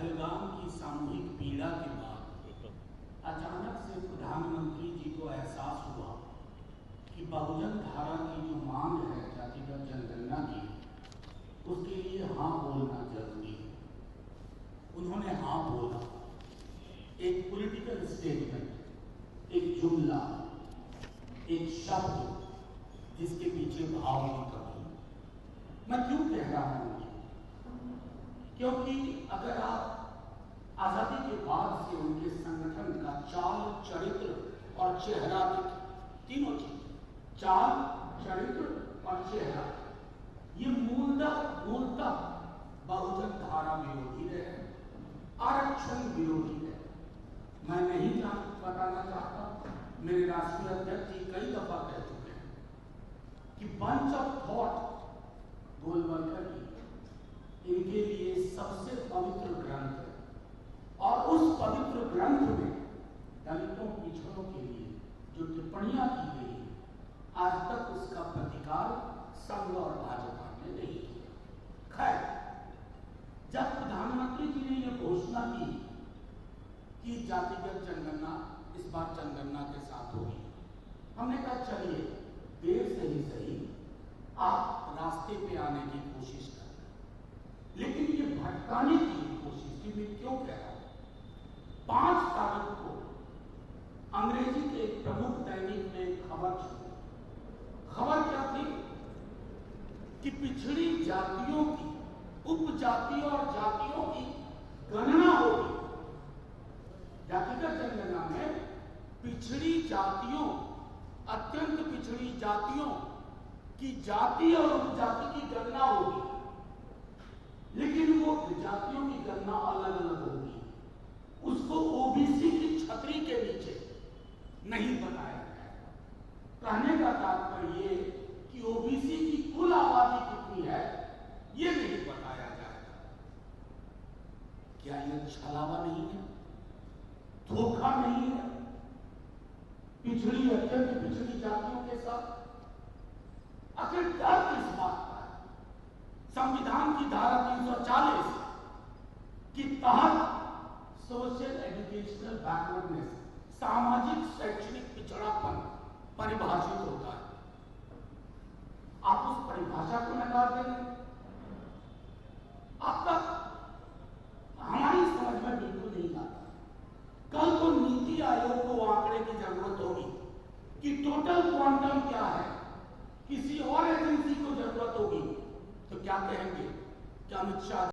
पहलगाम की सामूहिक पीड़ा के बाद अचानक से प्रधानमंत्री जी को एहसास हुआ कि बहुजन धारा की जो मांग है जातिगत जनगणना की, उसके लिए हाँ बोलना जरूरी है। उन्होंने हाँ बोला। एक पॉलिटिकल स्टेटमेंट, एक जुमला, एक शब्द जिसके पीछे भाव की कमी। मैं क्यों कह रहा हूं? क्योंकि अगर आप आजादी के बाद से उनके संगठन का चाल, चरित्र और चेहरा देखें, तीनों चीज, चाल, चरित्र और चेहरा, ये मूलतः बहुजन धारा विरोधी रहे, आरक्षण विरोधी है। मैं नहीं बताना चाहता, मेरे राष्ट्रीय अध्यक्ष जी कई दफा कह चुके हैं कि बंच ऑफ थॉट गोलवलकर की इनके लिए सबसे पवित्र ग्रंथ है, और उस पवित्र ग्रंथ में दलितों, पिछड़ों के लिए जो टिप्पणियां की गई है, आज तक उसका प्रतिकार संघ और भाजपा ने नहीं किया। खैर, जब प्रधानमंत्री जी ने यह घोषणा की कि जातिगत जनगणना इस बार जनगणना के साथ होगी, हमने कहा चलिए देर से ही सही आप रास्ते पे आने की कोशिश करें। लेकिन ये भटकाने की कोशिश की मैं क्यों कह रहा हूं? 5 तारीख को अंग्रेजी के एक प्रमुख दैनिक में खबर छपी। खबर क्या थी कि पिछड़ी जातियों की, उपजाति और जातियों की गणना होगी। जातिगत जनगणना में पिछड़ी जातियों, अत्यंत पिछड़ी जातियों की जाति और उपजाति की गणना होगी, लेकिन वो जातियों की गणना अलग अलग होगी। उसको ओबीसी की छतरी के नीचे नहीं बताया जाएगा। कहने का तात्पर्य ये कि ओबीसी की कुल आबादी कितनी है ये नहीं बताया जाएगा। क्या ये छलावा नहीं है? धोखा नहीं है पिछड़ी, अत्यंत पिछड़ी जातियों के साथ? आखिर डर किस बात का है? संविधान की धारा 340 के तहत सोशल एजुकेशनल बैकवर्डनेस, सामाजिक शैक्षणिक पिछड़ापन परिभाषित होता है। आप उस परिभाषा को नकार देंगे? आपका हमारी समझ में बिल्कुल नहीं आता। कल तो नीति आयोग को आंकड़े की जरूरत होगी कि टोटल क्वांटम क्या है, किसी और एजेंसी को जरूरत होगी तो क्या कहेंगे? क्या अमित शाह